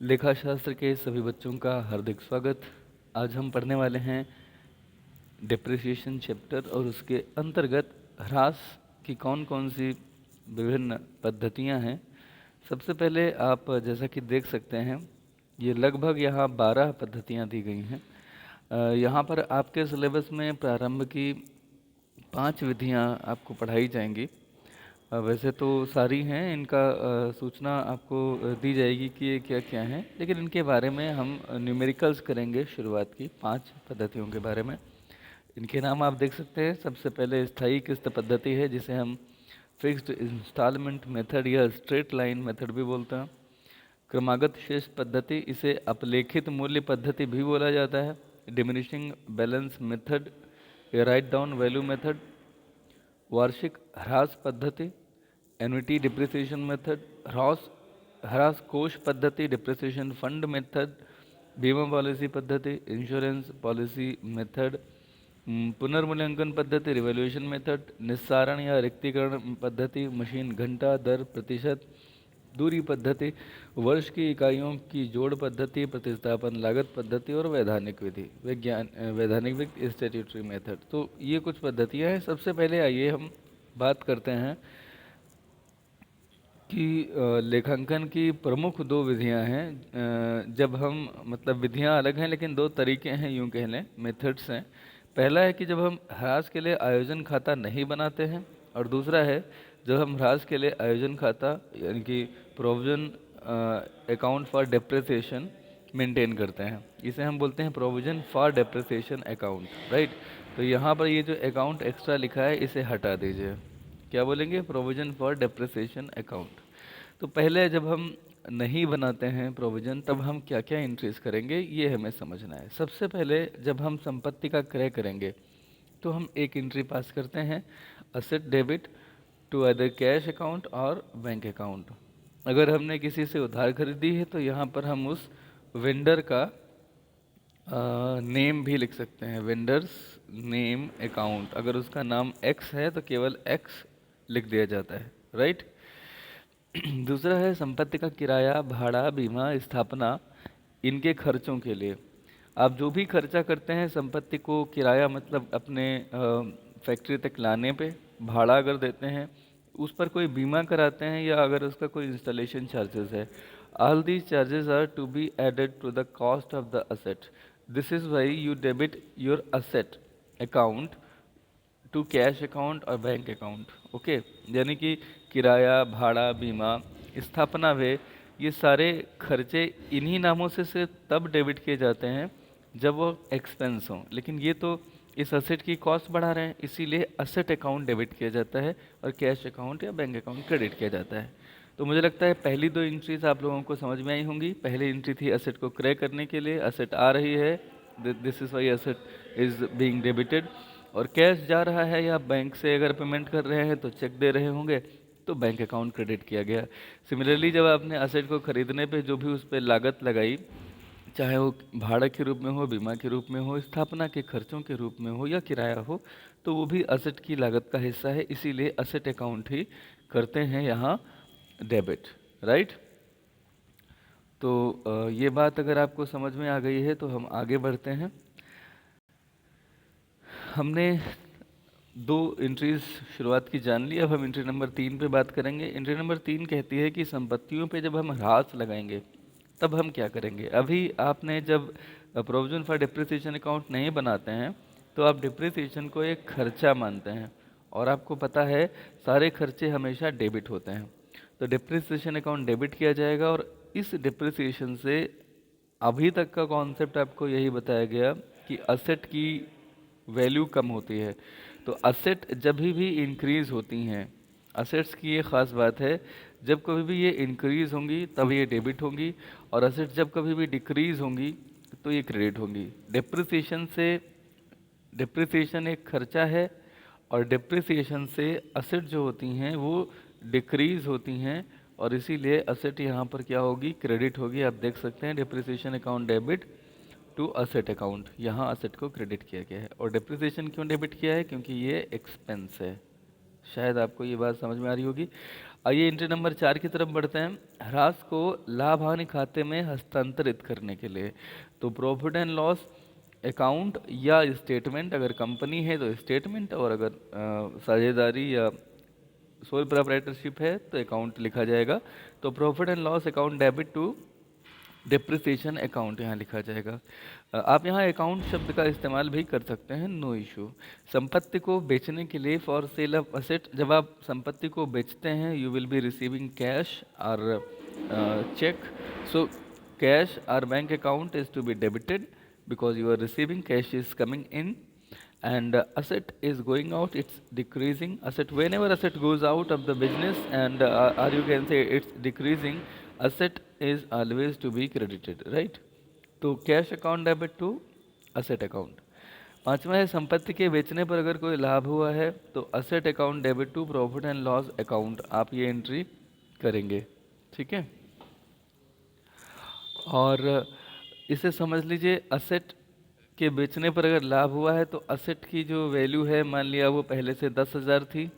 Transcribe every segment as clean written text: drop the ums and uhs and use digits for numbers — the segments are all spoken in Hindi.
लेखा शास्त्र के सभी बच्चों का हार्दिक स्वागत। आज हम पढ़ने वाले हैं डिप्रिसिएशन चैप्टर और उसके अंतर्गत ह्रास की कौन कौन सी विभिन्न पद्धतियां हैं। सबसे पहले आप जैसा कि देख सकते हैं, ये लगभग यहाँ 12 पद्धतियां दी गई हैं। यहाँ पर आपके सिलेबस में प्रारंभ की 5 विधियां आपको पढ़ाई जाएंगी। वैसे तो सारी हैं, इनका सूचना आपको दी जाएगी कि ये क्या क्या हैं, लेकिन इनके बारे में हम न्यूमेरिकल्स करेंगे। शुरुआत की 5 पद्धतियों के बारे में इनके नाम आप देख सकते हैं। सबसे पहले स्थायी किस्त पद्धति है, जिसे हम फिक्स्ड इंस्टॉलमेंट मेथड या स्ट्रेट लाइन मेथड भी बोलते हैं। क्रमागत शेष पद्धति, इसे अपलेखित मूल्य पद्धति भी बोला जाता है। डिमिनिशिंग बैलेंस मेथड या राइट डाउन वैल्यू मेथड। वार्षिक ह्रास पद्धति, एन्युटी डिप्रिसिएशन मेथड, ह्रास कोष पद्धति, डिप्रिसिएशन फंड मेथड, बीमा पॉलिसी पद्धति, इंश्योरेंस पॉलिसी मेथड, पुनर्मूल्यांकन पद्धति, रिवैल्यूएशन मेथड, निस्सारण या रिक्तीकरण पद्धति, मशीन घंटा दर प्रतिशत, दूरी पद्धति, वर्ष की इकाइयों की जोड़ पद्धति, प्रतिस्थापन लागत पद्धति और वैधानिक विधि वैधानिक विधि स्टैट्यूटरी मेथड। तो ये कुछ पद्धतियां हैं। सबसे पहले आइए हम बात करते हैं कि लेखांकन की प्रमुख 2 विधियां हैं। जब हम मतलब विधियां अलग हैं लेकिन 2 तरीके हैं, यूं कह लें, मेथड्स हैं। पहला है कि जब हम ह्रास के लिए आयोजन खाता नहीं बनाते हैं, और दूसरा है जब हम ह्रास के लिए आयोजन खाता यानी कि provision account for depreciation maintain करते हैं। इसे हम बोलते हैं provision for depreciation account, right. तो यहाँ पर ये जो अकाउंट एक्स्ट्रा लिखा है इसे हटा दीजिए। क्या बोलेंगे? Provision for depreciation account. तो पहले जब हम नहीं बनाते हैं प्रोविजन, तब हम क्या क्या एंट्रीज करेंगे ये हमें समझना है। सबसे पहले जब हम संपत्ति का क्रय करेंगे तो हम एक एंट्री पास करते हैं, asset debit to other cash account और बैंक अकाउंट। अगर हमने किसी से उधार खरीदी है तो यहाँ पर हम उस वेंडर का नेम भी लिख सकते हैं, वेंडर्स नेम अकाउंट। अगर उसका नाम एक्स है तो केवल एक्स लिख दिया जाता है, राइट। दूसरा है संपत्ति का किराया, भाड़ा, बीमा, स्थापना, इनके खर्चों के लिए। आप जो भी खर्चा करते हैं संपत्ति को, किराया मतलब अपने फैक्ट्री तक लाने पे, भाड़ा अगर देते हैं, उस पर कोई बीमा कराते हैं, या अगर उसका कोई इंस्टॉलेशन चार्जेस है, all these charges are to be added to the cost of the asset. This is why you debit your asset account to cash account और बैंक अकाउंट, ओके। यानी कि किराया, भाड़ा, बीमा, स्थापना वे, ये सारे खर्चे इन्हीं नामों से सिर्फ तब डेबिट किए जाते हैं जब वो एक्सपेंस हों, लेकिन ये तो इस असेट की कॉस्ट बढ़ा रहे हैं, इसीलिए असेट अकाउंट डेबिट किया जाता है और कैश अकाउंट या बैंक अकाउंट क्रेडिट किया जाता है। तो मुझे लगता है पहली 2 एंट्रीज आप लोगों को समझ में आई होंगी। पहली एंट्री थी असेट को क्रय करने के लिए, असेट आ रही है, this is why asset is being debited. और कैश जा रहा है या बैंक से अगर पेमेंट कर रहे हैं तो चेक दे रहे होंगे तो बैंक अकाउंट क्रेडिट किया गया। सिमिलरली जब आपने असेट को खरीदने पे जो भी उस पर लागत लगाई, चाहे वो भाड़ा के रूप में हो, बीमा के रूप में हो, स्थापना के खर्चों के रूप में हो या किराया हो, तो वो भी असेट की लागत का हिस्सा है, इसीलिए असेट अकाउंट ही करते हैं यहाँ डेबिट, राइट। तो ये बात अगर आपको समझ में आ गई है तो हम आगे बढ़ते हैं। हमने 2 एंट्रीज शुरुआत की जान ली, अब हम एंट्री नंबर 3 पे बात करेंगे। एंट्री नंबर 3 कहती है कि संपत्तियों पे जब हम ह्रास लगाएंगे तब हम क्या करेंगे। अभी आपने जब प्रोविजन फॉर डिप्रिसिएशन अकाउंट नहीं बनाते हैं तो आप डिप्रिसिएशन को एक खर्चा मानते हैं, और आपको पता है सारे खर्चे हमेशा डेबिट होते हैं। तो डिप्रिसिएशन अकाउंट डेबिट किया जाएगा, और इस डिप्रिसिएशन से अभी तक का कॉन्सेप्ट आपको यही बताया गया कि असेट की वैल्यू कम होती है। तो असेट जब भी इंक्रीज होती हैं, असेट्स की ये ख़ास बात है, जब कभी भी ये इंक्रीज होंगी तब ये डेबिट होंगी, और असेट जब कभी भी डिक्रीज होंगी तो ये क्रेडिट होंगी। डिप्रिसिएशन एक खर्चा है, और डिप्रिसिएशन से असेट जो होती हैं वो डिक्रीज होती हैं, और इसीलिए असेट यहाँ पर क्या होगी? क्रेडिट होगी। आप देख सकते हैं depreciation account debit to asset account, यहाँ असेट को क्रेडिट किया गया है। और डिप्रिसिएशन क्यों डेबिट किया है? क्योंकि ये एक्सपेंस है। शायद आपको ये बात समझ में आ रही होगी। आइए एंट्री नंबर 4 की तरफ बढ़ते हैं। ह्रास को लाभ हानि खाते में हस्तांतरित करने के लिए, तो प्रॉफिट एंड लॉस अकाउंट या स्टेटमेंट, अगर कंपनी है तो स्टेटमेंट, और अगर साझेदारी या सोल प्रोप्राइटरशिप है तो अकाउंट लिखा जाएगा। तो profit and loss account debit to depreciation account यहाँ लिखा जाएगा। आप यहाँ अकाउंट शब्द का इस्तेमाल भी कर सकते हैं, नो इशू। संपत्ति को बेचने के लिए फॉर सेल ऑफ असेट, जब आप संपत्ति को बेचते हैं you will be receiving cash और चेक। सो कैश और bank account is to be debited because you are receiving cash is coming in, and asset is going out, it's decreasing. Asset, whenever asset goes out of the business and or you can say it's decreasing, asset is always to be credited, right? तो cash account debit to asset account. पांचवा है संपत्ति के बेचने पर अगर कोई लाभ हुआ है तो asset account debit to profit and loss account, आप ये एंट्री करेंगे, ठीक है। और इसे समझ लीजिए, असेट के बेचने पर अगर लाभ हुआ है तो असेट की जो वैल्यू है, मान लिया वो पहले से 10,000 थी,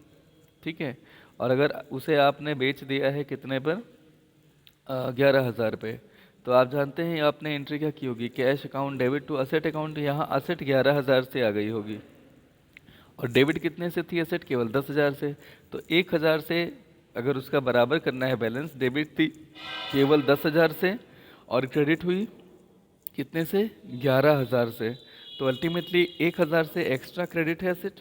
ठीक है, और अगर उसे आपने बेच दिया है कितने पर, 11,000 पे, तो आप जानते हैं आपने एंट्री क्या की होगी, cash account debit to asset account. यहाँ असेट 11,000 से आ गई होगी और डेबिट कितने से थी असेट, केवल 10,000 से। तो 1,000 से अगर उसका बराबर करना है बैलेंस, डेबिट थी केवल 10,000 से और क्रेडिट हुई कितने से, 11,000 से। तो अल्टीमेटली 1,000 से एक्स्ट्रा क्रेडिट है एसेट,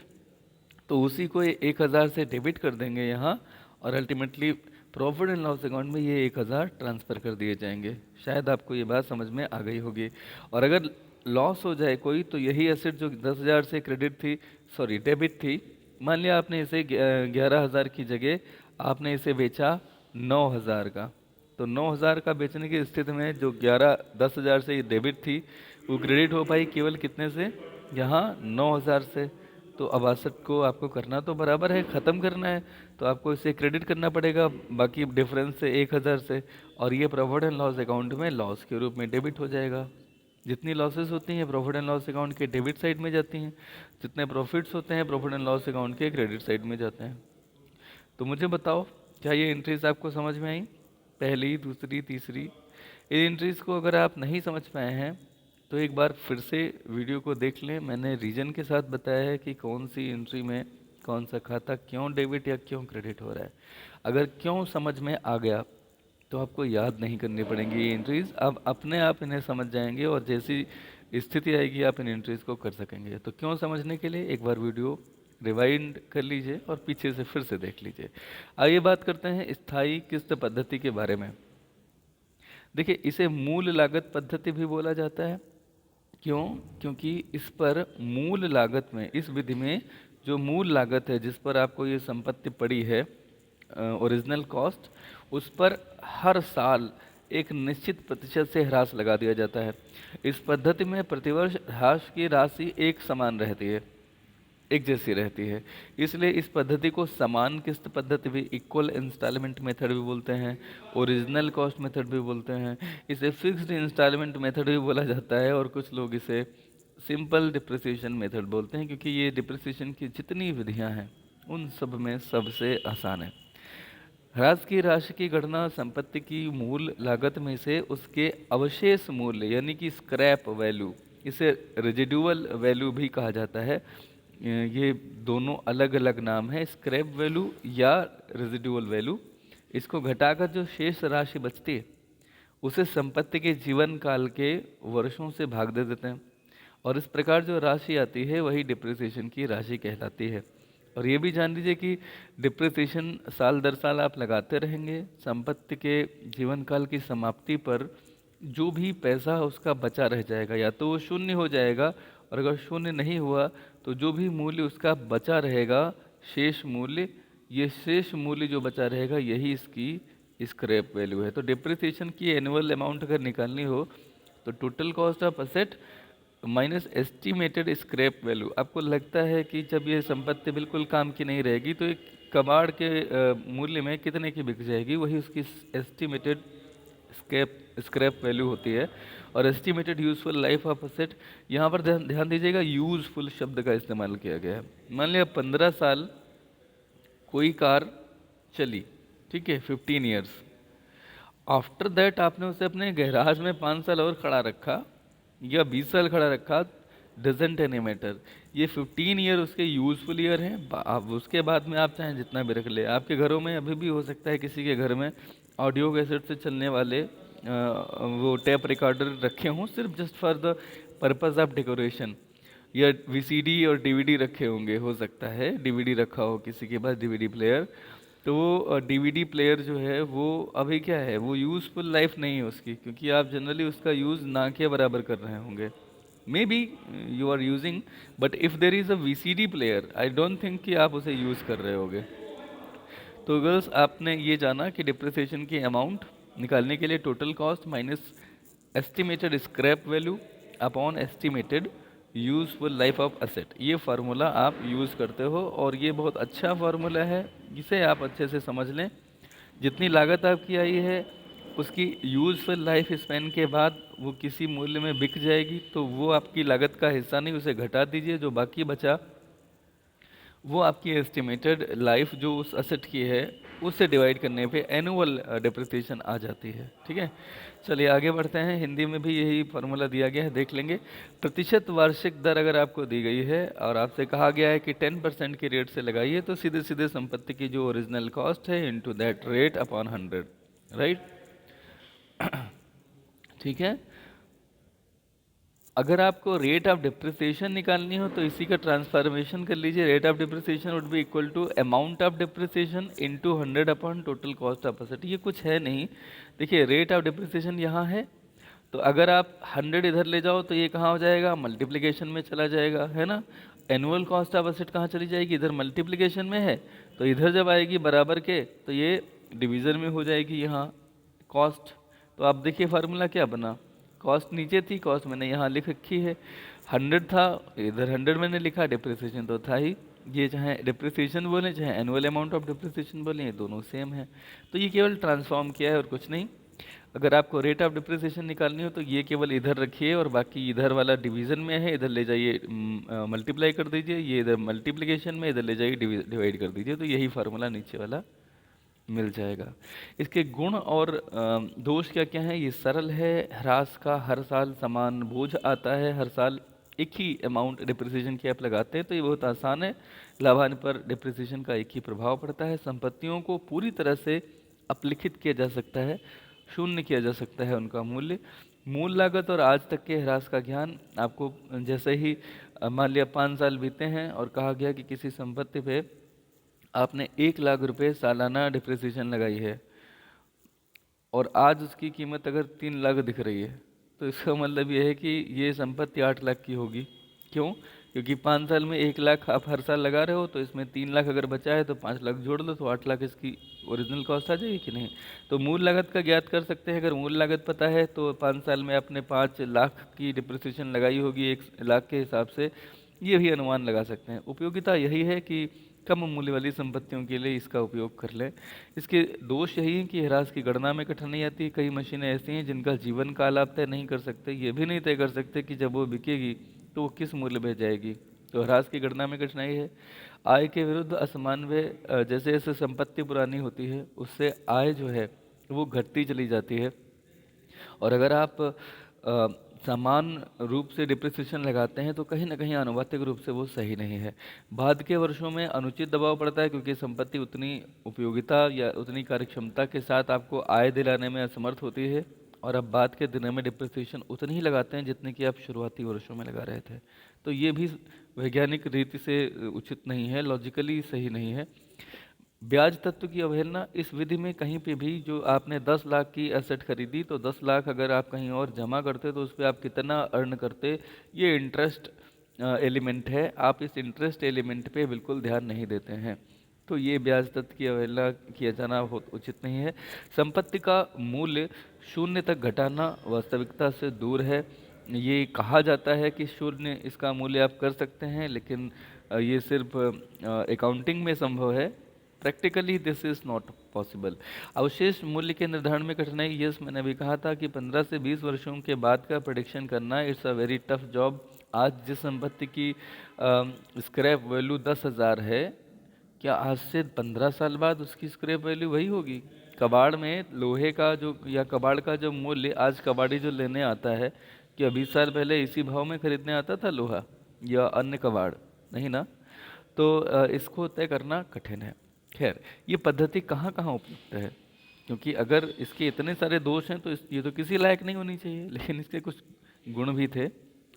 तो उसी को 1,000 से डेबिट कर देंगे यहाँ, और ultimately profit and loss account में ये 1,000 ट्रांसफ़र कर दिए जाएंगे। शायद आपको ये बात समझ में आ गई होगी। और अगर लॉस हो जाए कोई, तो यही एसेट जो 10,000 से क्रेडिट थी, सॉरी डेबिट थी, मान लिया आपने इसे 11,000 की जगह आपने इसे बेचा 9,000 का, तो 9,000 का बेचने की स्थिति में जो 10,000 से डेबिट थी वो क्रेडिट हो पाई केवल कितने से, यहाँ 9,000 से। तो अब असेट को आपको करना तो बराबर है, ख़त्म करना है, तो आपको इसे क्रेडिट करना पड़ेगा बाकी डिफरेंस से 1,000 से, और ये प्रॉफिट एंड लॉस अकाउंट में लॉस के रूप में डेबिट हो जाएगा। जितनी लॉसेस होती हैं प्रॉफिट एंड लॉस अकाउंट के डेबिट साइड में जाती हैं, जितने प्रॉफिट्स होते हैं प्रॉफिट एंड लॉस अकाउंट के क्रेडिट साइड में जाते हैं। तो मुझे बताओ, क्या ये एंट्रीज आपको समझ में आई, पहली, दूसरी, तीसरी? इन एंट्रीज को अगर आप नहीं समझ पाए हैं तो एक बार फिर से वीडियो को देख लें। मैंने रीजन के साथ बताया है कि कौन सी एंट्री में कौन सा खाता क्यों डेबिट या क्यों क्रेडिट हो रहा है। अगर क्यों समझ में आ गया तो आपको याद नहीं करनी पड़ेंगी ये एंट्रीज, आप अपने आप इन्हें समझ जाएंगे और जैसी स्थिति आएगी आप इन एंट्रीज को कर सकेंगे। तो क्यों समझने के लिए एक बार वीडियो रिवाइंड कर लीजिए और पीछे से फिर से देख लीजिए। आइए बात करते हैं स्थायी किस्त पद्धति के बारे में। देखिए, इसे मूल लागत पद्धति भी बोला जाता है। क्यों? क्योंकि इस पर मूल लागत में, इस विधि में जो मूल लागत है जिस पर आपको ये संपत्ति पड़ी है, ओरिजिनल कॉस्ट, उस पर हर साल एक निश्चित प्रतिशत से ह्रास लगा दिया जाता है। इस पद्धति में प्रतिवर्ष ह्रास की राशि एक समान रहती है, एक जैसी रहती है, इसलिए इस पद्धति को समान किस्त पद्धति भी, इक्वल इंस्टॉलमेंट मेथड भी बोलते हैं, ओरिजिनल कॉस्ट मेथड भी बोलते हैं, इसे फिक्स्ड इंस्टॉलमेंट मेथड भी बोला जाता है, और कुछ लोग इसे सिंपल डिप्रिसिएशन मेथड बोलते हैं, क्योंकि ये डिप्रिसिएशन की जितनी विधियां हैं उन सब में सबसे आसान है। ह्रास की राशि की गणना संपत्ति की मूल लागत में से उसके अवशेष मूल्य यानी कि स्क्रैप वैल्यू, इसे रेजिडुअल वैल्यू भी कहा जाता है, ये दोनों अलग अलग नाम है, स्क्रैप वैल्यू या रेजिडुअल वैल्यू। इसको घटाकर जो शेष राशि बचती है उसे संपत्ति के जीवन काल के वर्षों से भाग दे देते हैं, और इस प्रकार जो राशि आती है वही डिप्रिसिएशन की राशि कहलाती है। और ये भी जान लीजिए कि डिप्रिसिएशन साल दर साल आप लगाते रहेंगे, संपत्ति के जीवन काल की समाप्ति पर जो भी पैसा उसका बचा रह जाएगा, या तो वो शून्य हो जाएगा, और अगर शून्य नहीं हुआ तो जो भी मूल्य उसका बचा रहेगा, शेष मूल्य, ये शेष मूल्य जो बचा रहेगा यही इसकी स्क्रैप वैल्यू है। तो डिप्रिसिएशन की एनुअल अमाउंट अगर निकालनी हो तो total cost of asset minus estimated scrap value. आपको लगता है कि जब ये संपत्ति बिल्कुल काम की नहीं रहेगी तो एक कबाड़ के मूल्य में कितने की बिक जाएगी, वही उसकी एस्टिमेटेड स्क्रैप वैल्यू होती है। और estimated useful life of asset, यहाँ पर ध्यान दीजिएगा, यूजफुल शब्द का इस्तेमाल किया गया है। मान लिया 15 साल कोई कार चली, ठीक है, 15 ईयर्स। आफ्टर दैट आपने उसे अपने गैराज में 5 साल और खड़ा रखा या 20 साल खड़ा रखा, डजेंट एनी मैटर। ये 15 ईयर उसके यूजफुल ईयर हैं। अब उसके बाद में आप चाहें जितना भी रख ले। आपके घरों में अभी भी हो सकता है किसी के घर में ऑडियो कैसेट से चलने वाले वो टेप रिकॉर्डर रखे हों, सिर्फ just for the purpose of decoration, या वीसीडी और डीवीडी रखे होंगे, हो सकता है डीवीडी रखा हो किसी के पास, डीवीडी प्लेयर। तो वो डीवीडी प्लेयर जो है वो अभी क्या है, वो यूज़फुल लाइफ नहीं है उसकी, क्योंकि आप जनरली उसका यूज़ ना के बराबर कर रहे होंगे। Maybe you are using, but if there is a VCD player, I don't think कि आप उसे यूज़ कर रहे होगे। तो गर्ल्स, आपने ये जाना कि डिप्रिसिएशन की अमाउंट निकालने के लिए total cost minus estimated scrap value upon estimated useful life of asset, ये फार्मूला आप यूज़ करते हो और ये बहुत अच्छा फार्मूला है, इसे आप अच्छे से समझ लें। जितनी लागत आपकी आई है उसकी यूजफुल लाइफ स्पैन के बाद वो किसी मूल्य में बिक जाएगी, तो वो आपकी लागत का हिस्सा नहीं, उसे घटा दीजिए। जो बाकी बचा वो आपकी एस्टिमेटेड लाइफ जो उस असेट की है उससे डिवाइड करने पे एनुअल डिप्रिसिएशन आ जाती है। ठीक है, चलिए आगे बढ़ते हैं। हिंदी में भी यही फार्मूला दिया गया है, देख लेंगे। प्रतिशत वार्षिक दर अगर आपको दी गई है और आपसे कहा गया है कि 10% की रेट से लगाइए, तो सीधे सीधे संपत्ति की जो ओरिजिनल कॉस्ट है into that rate upon 100, right. ठीक है, अगर आपको रेट ऑफ डिप्रिसिएशन निकालनी हो तो इसी का ट्रांसफॉर्मेशन कर लीजिए। Rate of depreciation would be equal to amount of depreciation into 100 upon total cost of asset. ये कुछ है नहीं, देखिए रेट ऑफ डिप्रिसिएशन यहाँ है, तो अगर आप 100 इधर ले जाओ तो ये कहाँ हो जाएगा, मल्टीप्लिकेशन में चला जाएगा, है ना। एनुअल कॉस्ट ऑफ एसेट कहाँ चली जाएगी, इधर मल्टीप्लिकेशन में है, तो इधर जब आएगी बराबर के तो ये डिवीज़न में हो जाएगी यहाँ कॉस्ट। तो आप देखिए फार्मूला क्या बना, कॉस्ट नीचे थी, कॉस्ट मैंने यहाँ लिख रखी है, 100 था, इधर 100 मैंने लिखा, डिप्रिसिएशन तो था ही। ये चाहे डिप्रिसिएशन बोलें चाहे एनुअल अमाउंट ऑफ डिप्रिसिएशन बोलें, ये दोनों सेम है। तो ये केवल ट्रांसफॉर्म किया है और कुछ नहीं। अगर आपको रेट ऑफ डिप्रिसिएशन निकालनी हो तो ये केवल इधर रखिए और बाकी इधर वाला डिवीज़न में है, इधर ले जाइए मल्टीप्लाई कर दीजिए, ये इधर मल्टीप्लिकेशन में, इधर ले जाइए डिवाइड कर दीजिए, तो यही फार्मूला नीचे वाला मिल जाएगा। इसके गुण और दोष क्या क्या हैं, ये सरल है, ह्रास का हर साल समान बोझ आता है, हर साल एक ही अमाउंट डिप्रिसिएशन की आप लगाते हैं तो ये बहुत आसान है। लाभांश पर डिप्रिसिएशन का एक ही प्रभाव पड़ता है। संपत्तियों को पूरी तरह से अपलिखित किया जा सकता है, शून्य किया जा सकता है उनका मूल्य। मूल लागत और आज तक के ह्रास का ज्ञान आपको जैसे ही मान लिया 5 साल बीते हैं और कहा गया कि किसी संपत्ति पे आपने 1 लाख रुपए सालाना डिप्रिसिएशन लगाई है और आज उसकी कीमत अगर 3 लाख दिख रही है, तो इसका मतलब ये है कि ये संपत्ति 8 लाख की होगी। क्यों, क्योंकि 5 साल में 1 लाख आप हर साल लगा रहे हो, तो इसमें 3 लाख अगर बचा है तो 5 लाख जोड़ लो तो 8 लाख इसकी ओरिजिनल कॉस्ट आ जाएगी कि नहीं। तो मूल लागत का ज्ञात कर सकते हैं। अगर मूल लागत पता है तो 5 साल में आपने 5 लाख की डिप्रिसिएशन लगाई होगी 1 लाख के हिसाब से, ये भी अनुमान लगा सकते हैं। उपयोगिता यही है कि कम मूल्य वाली संपत्तियों के लिए इसका उपयोग कर लें। इसके दोष यही हैं कि ह्रास की गणना में कठिनाई आती है। कई मशीनें ऐसी हैं जिनका जीवन काल आप तय नहीं कर सकते, ये भी नहीं तय कर सकते कि जब वो बिकेगी तो वो किस मूल्य में जाएगी, तो ह्रास की गणना में कठिनाई है। आय के विरुद्ध असमानव्य, जैसे जैसे संपत्ति पुरानी होती है उससे आय जो है वो घटती चली जाती है। और अगर आप समान रूप से डिप्रिसिएशन लगाते हैं तो कहीं ना कहीं आनुपातिक रूप से वो सही नहीं है। बाद के वर्षों में अनुचित दबाव पड़ता है क्योंकि संपत्ति उतनी उपयोगिता या उतनी कार्यक्षमता के साथ आपको आय दिलाने में असमर्थ होती है, और अब बाद के दिनों में डिप्रिसिएशन उतनी ही लगाते हैं जितनी कि आप शुरुआती वर्षों में लगा रहे थे। तो ये भी वैज्ञानिक रीति से उचित नहीं है, लॉजिकली सही नहीं है। ब्याज तत्व की अवहेलना, इस विधि में कहीं पे भी जो आपने 10 लाख की एसेट खरीदी तो 10 लाख अगर आप कहीं और जमा करते तो उस पर आप कितना अर्न करते, ये इंटरेस्ट एलिमेंट है, आप इस इंटरेस्ट एलिमेंट पे बिल्कुल ध्यान नहीं देते हैं, तो ये ब्याज तत्व की अवहेलना किया जाना बहुत उचित नहीं है। संपत्ति का मूल्य शून्य तक घटाना वास्तविकता से दूर है। ये कहा जाता है कि शून्य इसका मूल्य आप कर सकते हैं, लेकिन ये सिर्फ अकाउंटिंग में संभव है, practically this is not possible. अवशेष मूल्य के निर्धारण में कठिनाई, यस मैंने अभी कहा था कि 15 से 20 वर्षों के बाद का प्रेडिक्शन करना it's a very tough job. आज जिस संपत्ति की स्क्रैप वैल्यू 10,000 है क्या आज से 15 साल बाद उसकी स्क्रैप वैल्यू वही होगी? कबाड़ में लोहे का जो या कबाड़ का जो मूल्य आज कबाड़ी जो लेने आता है, क्या 20 साल पहले इसी भाव में खरीदने आता था लोहा या अन्य कबाड़? नहीं ना। तो इसको तय करना कठिन है। खैर, ये पद्धति कहाँ कहाँ उपयुक्त है? क्योंकि अगर इसके इतने सारे दोष हैं तो ये तो किसी लायक नहीं होनी चाहिए, लेकिन इसके कुछ गुण भी थे,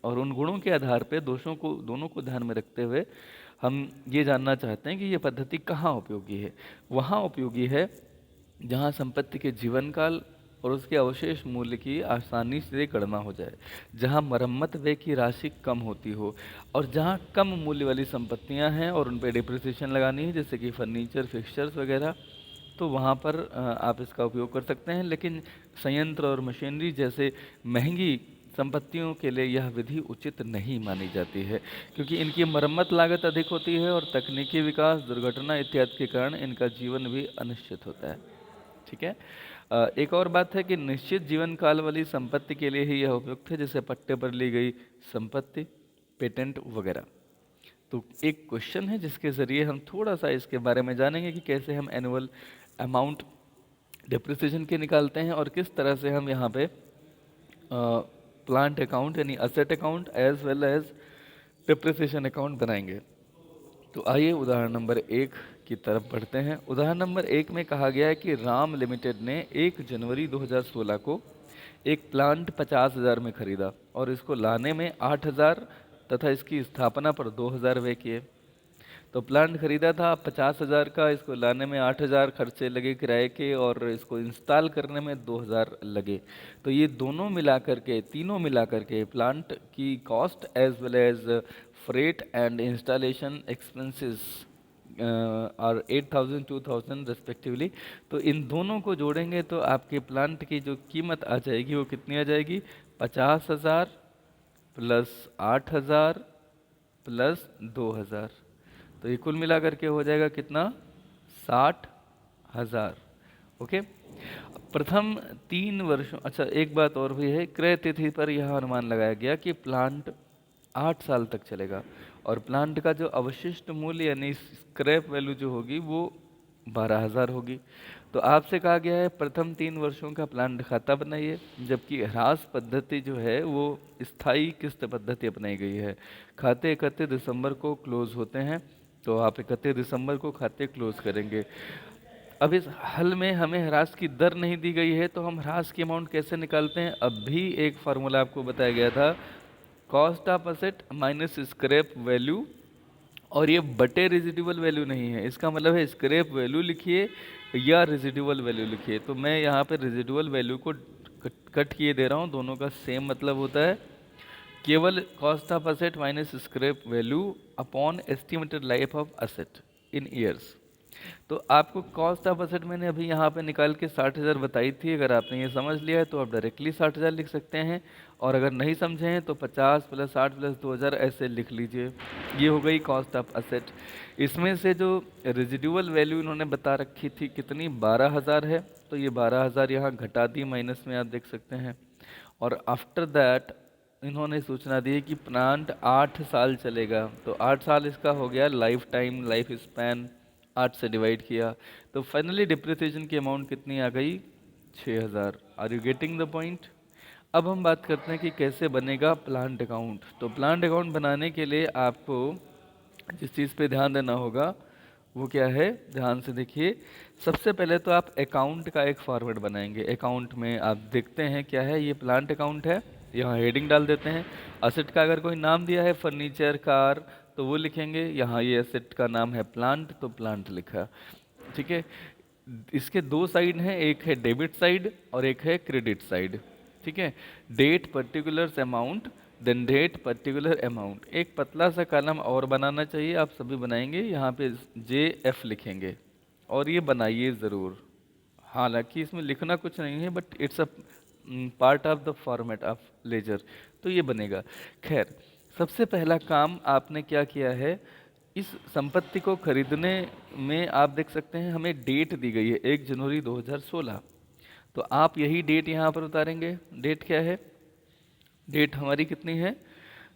और उन गुणों के आधार पे दोषों को दोनों को ध्यान में रखते हुए हम ये जानना चाहते हैं कि ये पद्धति कहाँ उपयोगी है। वहाँ उपयोगी है जहाँ संपत्ति के जीवन काल और उसके अवशेष मूल्य की आसानी से गणना हो जाए, जहाँ मरम्मत व्यय की राशि कम होती हो, और जहाँ कम मूल्य वाली संपत्तियाँ हैं और उन पर डिप्रिसिएशन लगानी है, जैसे कि फर्नीचर, फिक्सचर्स वगैरह, तो वहाँ पर आप इसका उपयोग कर सकते हैं। लेकिन संयंत्र और मशीनरी जैसे महंगी संपत्तियों के लिए यह विधि उचित नहीं मानी जाती है, क्योंकि इनकी मरम्मत लागत अधिक होती है और तकनीकी विकास, दुर्घटना इत्यादि के कारण इनका जीवन भी अनिश्चित होता है। ठीक है। एक और बात है कि निश्चित जीवन काल वाली संपत्ति के लिए ही यह उपयुक्त है, जैसे पट्टे पर ली गई संपत्ति, पेटेंट वगैरह। तो एक क्वेश्चन है जिसके ज़रिए हम थोड़ा सा इसके बारे में जानेंगे कि कैसे हम एनुअल अमाउंट डिप्रिसिएशन के निकालते हैं और किस तरह से हम यहाँ पे प्लांट अकाउंट यानी asset account as well as depreciation account बनाएंगे। तो आइए उदाहरण नंबर 1 की तरफ बढ़ते हैं। उदाहरण नंबर 1 में कहा गया है कि राम लिमिटेड ने 1 जनवरी 2016 को एक प्लांट 50,000 में खरीदा और इसको लाने में 8,000 तथा इसकी स्थापना पर 2,000 व्यय किए। तो प्लांट खरीदा था 50,000 का, इसको लाने में 8,000 खर्चे लगे किराए के, और इसको इंस्टॉल करने में 2,000 लगे। तो ये दोनों मिलाकर के, तीनों मिलाकर के प्लांट की cost as well as freight and installation expenses और 8,000 2,000 रेस्पेक्टिवली। तो इन दोनों को जोड़ेंगे तो आपके प्लांट की जो कीमत आ जाएगी वो कितनी आ जाएगी? 50,000 प्लस 8,000 प्लस 2,000। तो ये कुल मिला करके हो जाएगा कितना? 60,000। ओके। प्रथम 3 वर्षों, अच्छा एक बात और भी है, क्रय तिथि पर यह अनुमान लगाया गया कि प्लांट 8 साल तक चलेगा और प्लांट का जो अवशिष्ट मूल्य यानी स्क्रैप वैल्यू जो होगी वो 12,000 होगी। तो आपसे कहा गया है प्रथम 3 वर्षों का प्लांट खाता बनाइए, जबकि ह्रास पद्धति जो है वो स्थायी किस्त पद्धति अपनाई गई है। खाते 31 दिसंबर को क्लोज होते हैं, तो आप 31 दिसंबर को खाते क्लोज करेंगे। अब इस हल में हमें ह्रास की दर नहीं दी गई है, तो हम ह्रास की अमाउंट कैसे निकालते हैं? अब भी एक फार्मूला आपको बताया गया था, cost of asset minus scrap value, और ये बटे रेजिडुअल वैल्यू नहीं है। इसका मतलब है स्क्रैप वैल्यू लिखिए या रेजिडुअल वैल्यू लिखिए। तो मैं यहाँ पे रेजिडुअल वैल्यू को कट किए दे रहा हूँ, दोनों का सेम मतलब होता है। केवल cost of asset minus scrap value upon estimated life of asset in years. तो आपको कॉस्ट ऑफ असेट मैंने अभी यहाँ पे निकाल के 60,000 बताई थी। अगर आपने ये समझ लिया है तो आप डायरेक्टली 60,000 लिख सकते हैं, और अगर नहीं समझे हैं तो 50 प्लस 60 प्लस 2,000 ऐसे लिख लीजिए। ये हो गई कॉस्ट ऑफ असेट। इसमें से जो रेजिडुअल वैल्यू इन्होंने बता रखी थी कितनी? 12,000 है, तो ये 12,000 यहाँ घटा दी माइनस में, आप देख सकते हैं। और आफ्टर दैट इन्होंने सूचना दी कि प्लांट 8 साल चलेगा, तो 8 साल इसका हो गया लाइफ टाइम, लाइफ स्पैन, 8 से डिवाइड किया, तो फाइनली डिप्रिसिएशन की अमाउंट कितनी आ गई? 6,000। Are you getting the point? अब हम बात करते हैं कि कैसे बनेगा प्लांट अकाउंट। तो प्लांट अकाउंट बनाने के लिए आपको जिस चीज़ पे ध्यान देना होगा वो क्या है? ध्यान से देखिए। सबसे पहले तो आप अकाउंट का एक फॉर्मेट बनाएंगे। अकाउंट में आप देखते हैं क्या है, ये प्लांट अकाउंट है, यहाँ हेडिंग डाल देते हैं। असेट का अगर कोई नाम दिया है फर्नीचर, कार, तो वो लिखेंगे। यहाँ ये एसेट का नाम है प्लांट, तो प्लांट लिखा। ठीक है। इसके 2 साइड हैं, एक है डेबिट साइड और एक है क्रेडिट साइड। ठीक है। Date particular amount, then date particular amount. एक पतला सा कॉलम और बनाना चाहिए, आप सभी बनाएंगे। यहाँ पे JF लिखेंगे और ये बनाइए ज़रूर। हालांकि इसमें लिखना कुछ नहीं है, but it's a part of the format of ledger, तो ये बनेगा। खैर, सबसे पहला काम आपने क्या किया है, इस संपत्ति को खरीदने में आप देख सकते हैं हमें डेट दी गई है 1 जनवरी 2016। तो आप यही डेट यहाँ पर उतारेंगे। डेट क्या है? डेट हमारी कितनी है?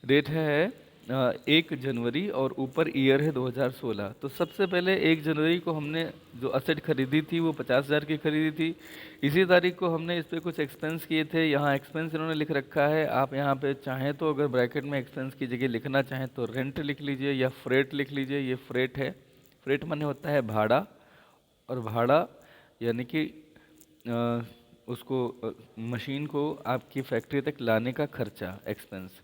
डेट है 1 जनवरी और ऊपर ईयर है 2016। तो सबसे पहले 1 जनवरी को हमने जो असेट खरीदी थी वो 50,000 की खरीदी थी। इसी तारीख को हमने इस पे कुछ एक्सपेंस किए थे। यहाँ एक्सपेंस इन्होंने लिख रखा है, आप यहाँ पे चाहें तो अगर ब्रैकेट में एक्सपेंस की जगह लिखना चाहें तो रेंट लिख लीजिए या फ्रेट लिख लीजिए। ये फ्रेट है। फ्रेट माने होता है भाड़ा, और भाड़ा यानी कि उसको मशीन को आपकी फैक्ट्री तक लाने का खर्चा, एक्सपेंस।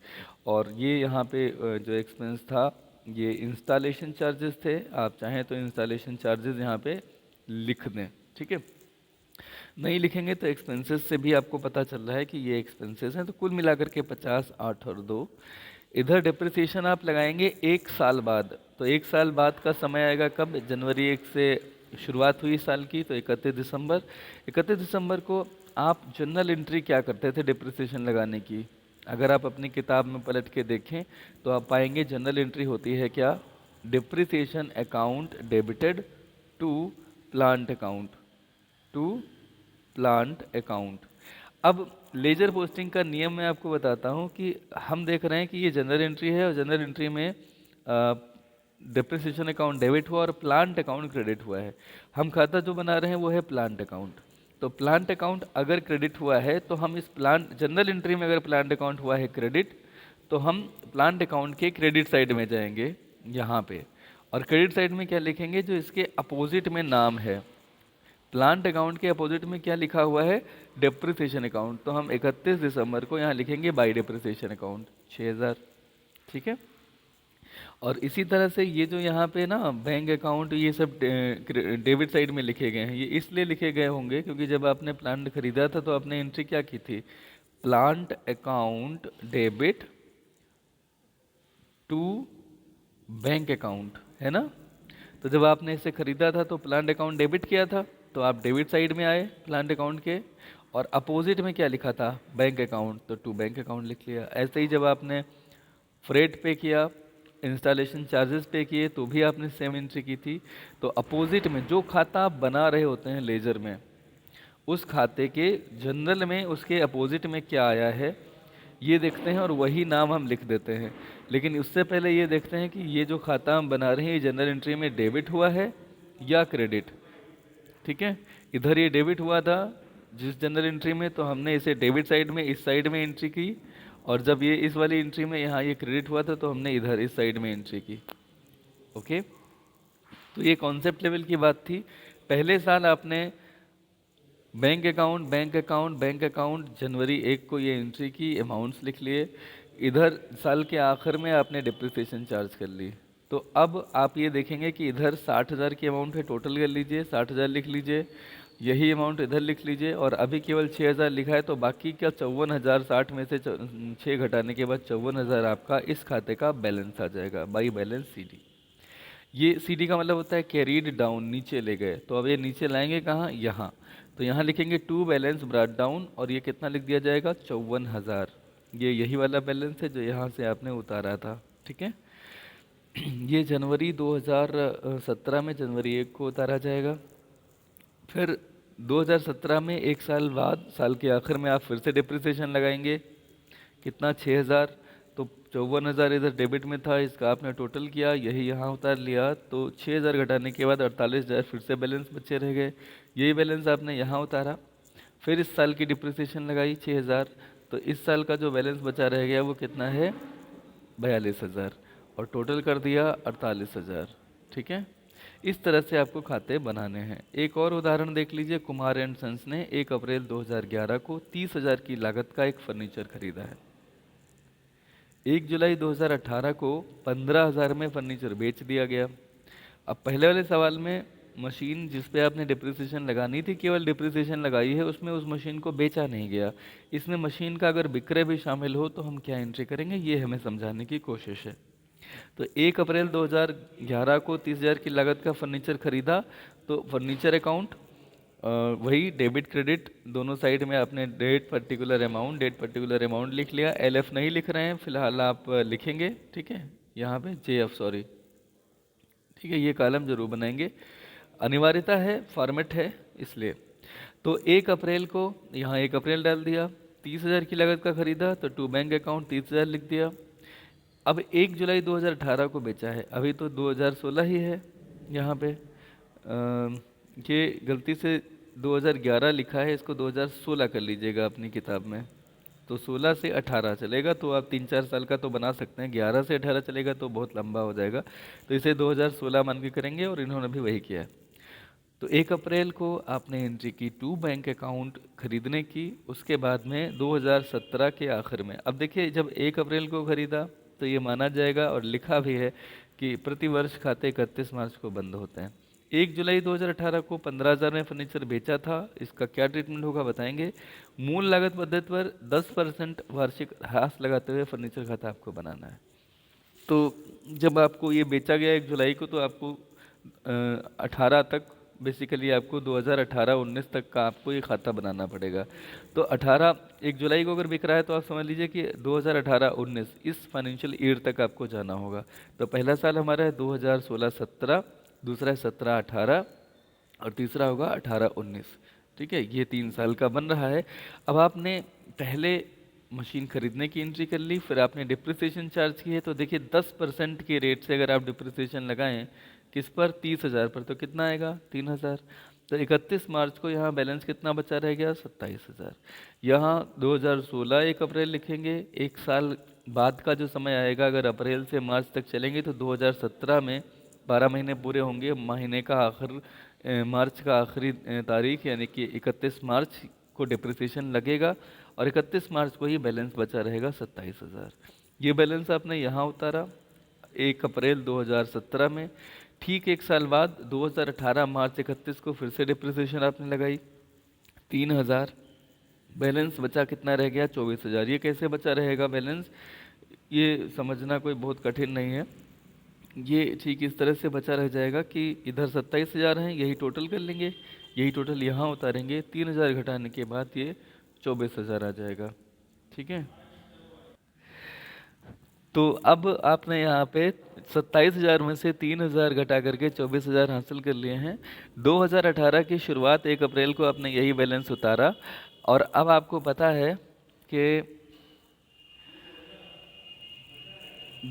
और ये यहाँ पे जो एक्सपेंस था ये इंस्टॉलेशन चार्जेस थे। आप चाहें तो इंस्टॉलेशन चार्जेस यहाँ पे लिख दें, ठीक है। नहीं लिखेंगे तो एक्सपेंसेस से भी आपको पता चल रहा है कि ये एक्सपेंसेस हैं। तो कुल मिलाकर के 50, 8 और 2। इधर डिप्रिसिएशन आप लगाएंगे 1 साल बाद। तो 1 साल बाद का समय आएगा कब? जनवरी 1 से शुरुआत हुई साल की, तो 31 दिसंबर। 31 दिसंबर को आप जनरल एंट्री क्या करते थे डिप्रिसिएशन लगाने की? अगर आप अपनी किताब में पलट के देखें तो आप पाएंगे जनरल एंट्री होती है क्या? Depreciation account debited to plant account, to plant account. अब लेजर पोस्टिंग का नियम मैं आपको बताता हूँ कि हम देख रहे हैं कि ये जनरल एंट्री है और जनरल एंट्री में डिप्रिसिएशन अकाउंट डेबिट हुआ और प्लांट अकाउंट क्रेडिट हुआ है। हम खाता जो बना रहे हैं वो है प्लांट अकाउंट। तो प्लांट अकाउंट अगर क्रेडिट हुआ है तो हम इस प्लांट जनरल एंट्री में अगर प्लांट अकाउंट हुआ है क्रेडिट, तो हम प्लांट अकाउंट के क्रेडिट साइड में जाएंगे यहाँ पे, और क्रेडिट साइड में क्या लिखेंगे? जो इसके अपोजिट में नाम है। प्लांट अकाउंट के अपोजिट में क्या लिखा हुआ है? Depreciation account. तो हम 31 दिसंबर को यहाँ लिखेंगे बाई डेप्रिसिएशन अकाउंट 6000, ठीक है। और इसी तरह से ये जो यहाँ पे ना बैंक अकाउंट, ये सब डेबिट साइड में लिखे गए हैं। ये इसलिए लिखे गए होंगे क्योंकि जब आपने प्लांट खरीदा था तो आपने एंट्री क्या की थी? Plant account debit to bank account, है ना। तो जब आपने इसे खरीदा था तो प्लांट अकाउंट डेबिट किया था, तो आप डेबिट साइड में आए प्लांट अकाउंट के, और अपोजिट में क्या लिखा था? बैंक अकाउंट, तो टू बैंक अकाउंट लिख लिया। ऐसे ही जब आपने फ्रेट पे किया, इंस्टॉलेशन चार्जेस पे किए, तो भी आपने सेम एंट्री की थी। तो अपोजिट में जो खाता आप बना रहे होते हैं लेजर में, उस खाते के जनरल में उसके अपोजिट में क्या आया है ये देखते हैं और वही नाम हम लिख देते हैं। लेकिन उससे पहले ये देखते हैं कि ये जो खाता हम बना रहे हैं ये जनरल एंट्री में डेबिट हुआ है या क्रेडिट, ठीक है। इधर ये डेबिट हुआ था जिस जनरल एंट्री में, तो हमने इसे डेबिट साइड में, इस साइड में एंट्री की। और जब ये इस वाली एंट्री में यहाँ ये क्रेडिट हुआ था तो हमने इधर इस साइड में एंट्री की। ओके, तो ये कॉन्सेप्ट लेवल की बात थी। पहले साल आपने bank account, bank account, bank account, जनवरी 1 को ये एंट्री की, अमाउंट्स लिख लिए। इधर साल के आखिर में आपने डिप्रिसिएशन चार्ज कर ली। तो अब आप ये देखेंगे कि इधर 60,000 की अमाउंट है, टोटल कर लीजिए, 60,000 लिख लीजिए। यही अमाउंट इधर लिख लीजिए, और अभी केवल 6,000 लिखा है, तो बाकी का 54,000, 60 में से 6 घटाने के बाद 54,000 आपका इस खाते का बैलेंस आ जाएगा, बाई बैलेंस सीडी। ये सीडी का मतलब होता है कैरीड डाउन, नीचे ले गए। तो अब ये नीचे लाएंगे कहाँ? यहाँ। तो यहाँ लिखेंगे टू बैलेंस ब्रॉट डाउन, और ये कितना लिख दिया जाएगा? 54,000। ये यही वाला बैलेंस है जो यहाँ से आपने उतारा था, ठीक है। ये जनवरी 2017 में जनवरी 1 को उतारा जाएगा। फिर 2017 में 1 साल बाद, साल के आखिर में आप फिर से डिप्रिसिएशन लगाएंगे। कितना? 6,000। तो 54,000 इधर डेबिट में था, इसका आपने टोटल किया, यही यहाँ उतार लिया। तो 6,000 घटाने के बाद 48,000 फिर से बैलेंस बचे रह गए, यही बैलेंस आपने यहाँ उतारा। फिर इस साल की डिप्रिसिएशन लगाई 6,000, तो इस साल का जो बैलेंस बचा रह गया वो कितना है? 42,000, और टोटल कर दिया 48,000, ठीक है। इस तरह से आपको खाते बनाने हैं। एक और उदाहरण देख लीजिए। कुमार एंड सन्स ने 1 अप्रैल 2011 को 30,000 की लागत का एक फर्नीचर खरीदा है। 1 जुलाई 2018 को 15,000 में फर्नीचर बेच दिया गया। अब पहले वाले सवाल में मशीन जिस पे आपने डिप्रिसिएशन लगानी थी, केवल डिप्रिसिएशन लगाई है, उसमें उस मशीन को बेचा नहीं गया। इसमें मशीन का अगर विक्रय भी शामिल हो तो हम क्या एंट्री करेंगे, ये हमें समझाने की कोशिश है। तो 1 अप्रैल 2011 को 30,000 की लागत का फर्नीचर खरीदा, तो फर्नीचर अकाउंट वही डेबिट क्रेडिट दोनों साइड में आपने डेट पर्टिकुलर अमाउंट लिख लिया। LF नहीं लिख रहे हैं फिलहाल, आप लिखेंगे, ठीक है, यहाँ पे JF, सॉरी, ठीक है। ये कॉलम जरूर बनाएंगे, अनिवार्यता है, फॉर्मेट है इसलिए। तो 1 अप्रैल को यहाँ 1 अप्रैल डाल दिया। 30,000 की लागत का खरीदा, तो टू बैंक अकाउंट 30,000 लिख दिया। अब 1 जुलाई 2018 को बेचा है, अभी तो 2016 ही है यहाँ पे। ये गलती से 2011 लिखा है, इसको 2016 कर लीजिएगा अपनी किताब में। तो 16 से 18 चलेगा तो आप 3-4 साल का तो बना सकते हैं, 11 से 18 चलेगा तो बहुत लंबा हो जाएगा, तो इसे 2016 मान के करेंगे और इन्होंने भी वही किया है। तो 1 अप्रैल को आपने एंट्री की टू बैंक अकाउंट खरीदने की, उसके बाद में 2017 के आखिर में। अब देखिए जब 1 अप्रैल को खरीदा तो ये माना जाएगा और लिखा भी है कि प्रतिवर्ष खाते 31 मार्च को बंद होते हैं। 1 जुलाई 2018 को 15,000 में फर्नीचर बेचा था, इसका क्या ट्रीटमेंट होगा बताएंगे। मूल लागत पद्धति पर 10% वार्षिक ह्रास लगाते हुए फर्नीचर खाता आपको बनाना है। तो जब आपको ये बेचा गया 1 जुलाई को, तो आपको 18 तक, बेसिकली आपको 2018-19 तक का आपको ये खाता बनाना पड़ेगा। तो 1 जुलाई को अगर बिक रहा है तो आप समझ लीजिए कि 2018-19 इस फाइनेंशियल ईयर तक आपको जाना होगा। तो पहला साल हमारा है 2016-17, दूसरा है 17-18 और तीसरा होगा 18-19। ठीक है, ये 3 साल का बन रहा है। अब आपने पहले मशीन खरीदने की एंट्री कर ली, फिर आपने डिप्रिसिएशन चार्ज की है। तो देखिए 10% के रेट से अगर आप डिप्रिसिएशन लगाएं किस पर, 30,000 पर, तो कितना आएगा 3,000। तो 31 मार्च को यहाँ बैलेंस कितना बचा रह गया, 27,000। यहाँ 2016 1 अप्रैल लिखेंगे, 1 साल बाद का जो समय आएगा, अगर अप्रैल से मार्च तक चलेंगे तो 2017 में 12 महीने पूरे होंगे, महीने का आखिर मार्च का आखिरी तारीख यानी कि 31 मार्च को डिप्रिसिएशन लगेगा और 31 मार्च को ही बैलेंस बचा रहेगा 27,000। ये बैलेंस आपने यहाँ उतारा 1 अप्रैल 2017 में। ठीक 1 साल बाद 2018 मार्च 31 को फिर से डिप्रिसिएशन आपने लगाई 3,000, बैलेंस बचा कितना रह गया, 24,000। ये कैसे बचा रहेगा बैलेंस, ये समझना कोई बहुत कठिन नहीं है। ये ठीक इस तरह से बचा रह जाएगा कि इधर 27,000 हैं, यही टोटल कर लेंगे, यही टोटल यहाँ उतारेंगे, 3,000 घटाने के बाद ये 24,000 आ जाएगा। ठीक है, तो अब आपने यहाँ पे 27,000 में से 3,000 घटा करके 24,000 हासिल कर लिए हैं। 2018 की शुरुआत 1 अप्रैल को आपने यही बैलेंस उतारा और अब आपको पता है कि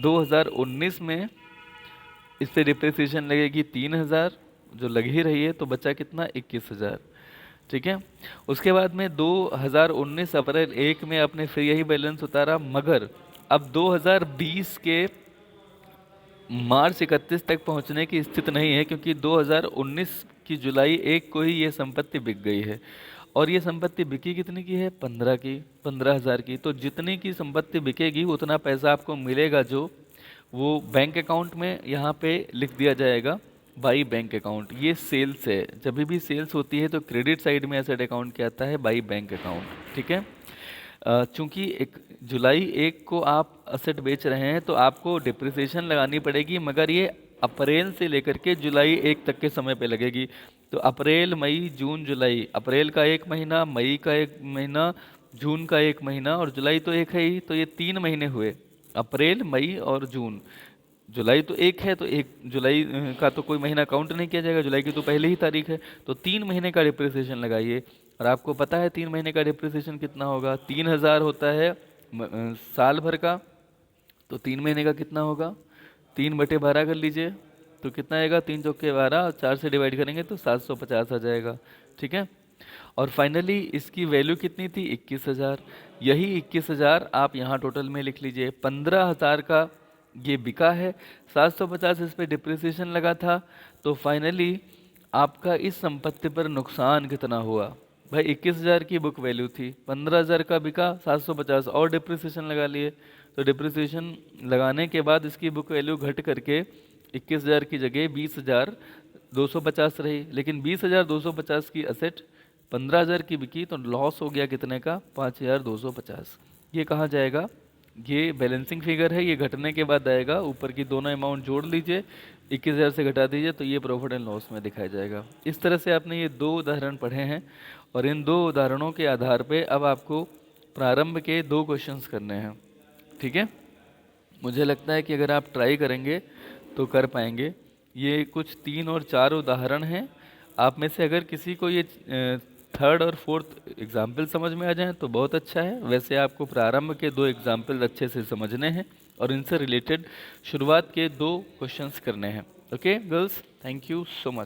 2019 में इस पे डिप्रिसिएशन लगेगी 3,000, जो लग ही रही है, तो बचा कितना, 21,000। ठीक है, उसके बाद में 2019 अप्रैल 1 में आपने फिर यही बैलेंस उतारा, मगर अब 2020 के मार्च 31 तक पहुंचने की स्थिति नहीं है, क्योंकि 2019 की जुलाई 1 को ही ये संपत्ति बिक गई है। और ये संपत्ति बिकी कितने की है, 15,000 की। तो जितने की संपत्ति बिकेगी उतना पैसा आपको मिलेगा, जो वो बैंक अकाउंट में यहाँ पे लिख दिया जाएगा, बाई बैंक अकाउंट। ये सेल्स है, जब भी सेल्स होती है तो क्रेडिट साइड में एसेट अकाउंट क्या आता है, बाई बैंक अकाउंट। ठीक है, चूंकि 1 जुलाई 1 को आप असेट बेच रहे हैं तो आपको डिप्रिसिएशन लगानी पड़ेगी, मगर ये अप्रैल से लेकर के जुलाई 1 तक के समय पे लगेगी। तो अप्रैल, मई, जून, जुलाई, अप्रैल का 1 महीना, मई का 1 महीना, जून का 1 महीना और जुलाई तो 1 है ही, तो ये 3 महीने हुए, अप्रैल, मई और जून। जुलाई तो 1 है, तो 1 जुलाई का तो कोई महीना काउंट नहीं किया जाएगा, जुलाई की तो पहले ही तारीख है। तो 3 महीने का डिप्रिसिएशन लगाइए। और आपको पता है 3 महीने का डिप्रिसिएशन कितना होगा, 3,000 होता है साल भर का। तो 3 महीने का कितना होगा, 3/12 कर लीजिए, तो कितना आएगा, 3 चौके 12 और 4 से डिवाइड करेंगे तो 750 आ जाएगा। ठीक है, और फाइनली इसकी वैल्यू कितनी थी, 21,000। यही 21,000 आप यहाँ टोटल में लिख लीजिए। 15,000 का ये बिका है, 750 इस पे डिप्रिसिएशन लगा था, तो फाइनली आपका इस संपत्ति पर नुकसान कितना हुआ। भाई 21,000 की बुक वैल्यू थी, 15,000 का बिका, 750 और डिप्रिसिएशन लगा लिए, तो डिप्रिसिएशन लगाने के बाद इसकी बुक वैल्यू घट करके 21,000 की जगह 20,250 रही। लेकिन 20,250 की असेट 15,000 की बिकी, तो लॉस हो गया कितने का, 5,250। ये कहाँ जाएगा, ये बैलेंसिंग फिगर है, ये घटने के बाद आएगा। ऊपर की दोनों अमाउंट जोड़ लीजिए, 21,000 से घटा दीजिए, तो ये प्रॉफिट एंड लॉस में दिखाया जाएगा। इस तरह से आपने ये 2 उदाहरण पढ़े हैं और इन 2 उदाहरणों के आधार पे अब आपको प्रारंभ के 2 क्वेश्चंस करने हैं। ठीक है, मुझे लगता है कि अगर आप ट्राई करेंगे तो कर पाएंगे। ये कुछ 3 और 4 उदाहरण हैं। आप में से अगर किसी को ये 3rd और 4th एग्जाम्पल समझ में आ जाएं तो बहुत अच्छा है। वैसे आपको प्रारंभ के 2 एग्जाम्पल अच्छे से समझने हैं और इनसे रिलेटेड शुरुआत के 2 क्वेश्चंस करने हैं। Okay girls, thank you so much.